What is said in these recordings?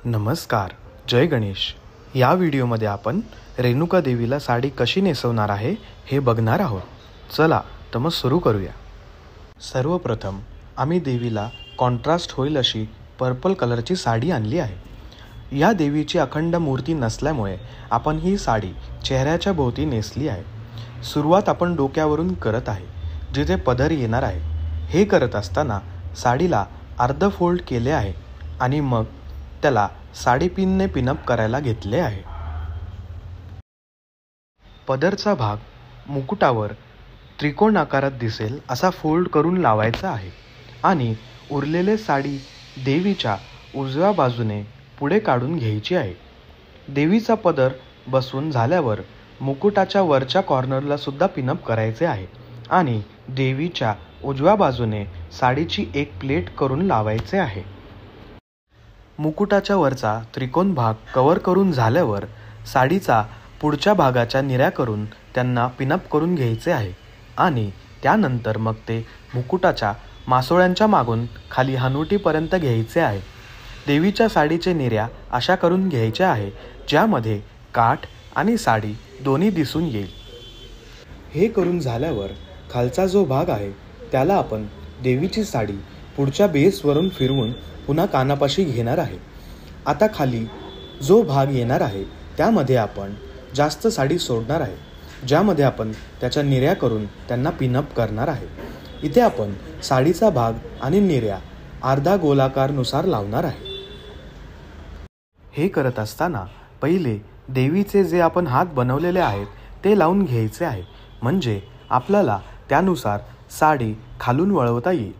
नमस्कार, जय गणेश। या व्हिडिओमध्ये आपण रेणुका देवीला साडी कशी नेसवणार आहे हे बघणार आहोत। चला तर मग सुरू करूया। सर्वप्रथम आम्ही देवीला कॉन्ट्रास्ट होईल अशी पर्पल कलरची साडी आणली आहे। या देवीची अखंड मूर्ती नसल्यामुळे आपण ही साडी चेहऱ्याच्या भोवती नेसली आहे। सुरुवात आपण डोक्यावरून करत आहे, जिथे पदर येणार आहे। हे करत असताना साडीला अर्ध फोल्ड केले आहे आणि मग त्याला साडी पिनने पिनअप करायला घेतले आहे। पदरचा भाग मुकुटावर त्रिकोण आकारात दिसेल असा फोल्ड करून लावायचा आहे आणि उरलेले साडी देवीच्या उजव्या बाजूने पुढे काढून घ्यायची आहे। देवीचा पदर बसवून झाल्यावर मुकुटाच्या वरच्या कॉर्नरला सुद्धा पिनअप करायचे आहे आणि देवीच्या उजव्या बाजूने साडीची एक प्लेट करून लावायचे आहे। मुकुटाच्या वरचा त्रिकोण भाग कव्हर करून झाल्यावर साडीचा पुढच्या भागाच्या निऱ्या करून त्यांना पिनअप करून घ्यायचे आहे आणि त्यानंतर मग ते मुकुटाच्या मासोळ्यांच्या मागून खाली हनुवटीपर्यंत घ्यायचे आहे। देवीच्या साडीचे निऱ्या अशा करून घ्यायच्या आहे ज्यामध्ये काठ आणि साडी दोन्ही दिसून येईल। हे करून झाल्यावर खालचा जो भाग आहे त्याला आपण देवीची साडी पुढच्या बेसवरून फिरवून पुन्हा कानापाशी घेणार आहे। आता खाली जो भाग येणार आहे त्यामध्ये आपण जास्त साडी सोडणार आहे, ज्यामध्ये आपण त्याच्या निऱ्या करून त्यांना पिनअप करणार आहे। इथे आपण साडीचा भाग आणि निऱ्या अर्धा गोलाकारनुसार लावणार आहे। हे करत असताना पहिले देवीचे जे आपण हात बनवलेले आहेत ते लावून घ्यायचे आहे, म्हणजे आपल्याला त्यानुसार साडी खालून वळवता येईल।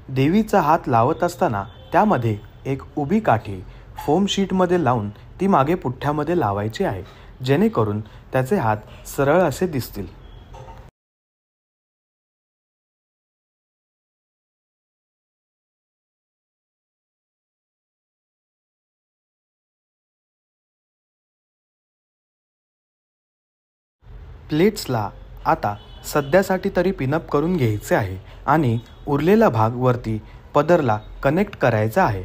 देवीचा हात लावत असताना त्यामध्ये एक उभी काठी फोम शीटमध्ये लावून ती मागे पुठ्ठ्यामध्ये लावायची आहे, जेणेकरून त्याचे हात सरळ असे दिसतील। प्लेट्सला आता सध्यासाठी तरी पिनअप करून घ्यायचे आहे आणि उरलेला भाग वरती पदरला कनेक्ट करायचा आहे।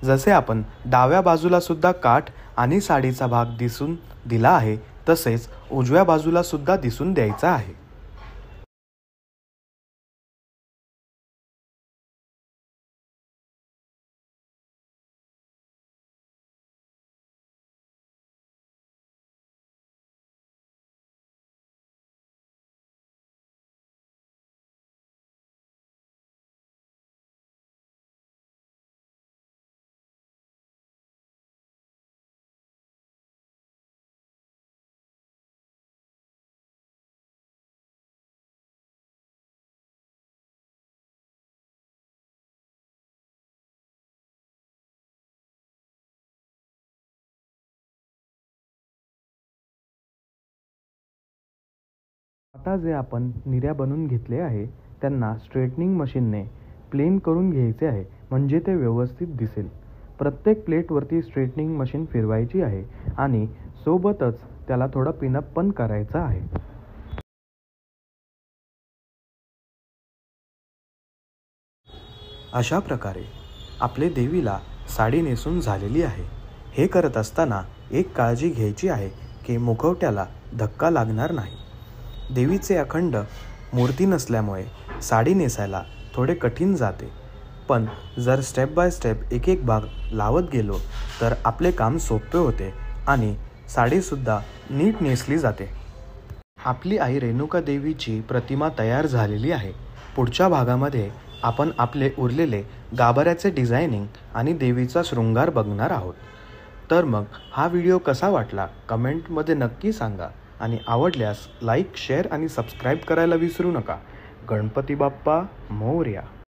जसे आपण डाव्या बाजूला सुद्धा काठ आणि साडीचा भाग दिसून दिला आहे, तसेच उजव्या बाजूला सुद्धा दिसून द्यायचा आहे। आता जे आपण निऱ्या बनवून घेतले आहे त्यांना स्ट्रेटनिंग मशीनने प्लेन करून घ्यायचे आहे, म्हणजे ते व्यवस्थित दिसेल। प्रत्येक प्लेटवरती स्ट्रेटनिंग मशीन फिरवायची आहे आणि सोबतच त्याला थोडा पिनअप पण करायचा आहे। अशा प्रकारे आपले देवीला साडी नेसून झालेली आहे। हे करत असताना एक काळजी घ्यायची आहे की मुखवट्याला धक्का लागणार नाही। देवीचे अखंड मूर्ती नसल्यामुळे साडी नेसायला थोडे कठीण जाते, पण जर स्टेप बाय स्टेप एक एक भाग लावत गेलो तर आपले काम सोपे होते आणि साडीसुद्धा नीट नेसली जाते। आपली आई रेणुका देवीची प्रतिमा तयार झालेली आहे। पुढच्या भागामध्ये आपण आपले उरलेले गाभाऱ्याचे डिझायनिंग आणि देवीचा शृंगार बघणार आहोत। तर मग हा व्हिडिओ कसा वाटला कमेंटमध्ये नक्की सांगा आणि आवडल्यास लाईक, शेअर आणि सबस्क्राईब करायला विसरू नका। गणपती बाप्पा मोरया।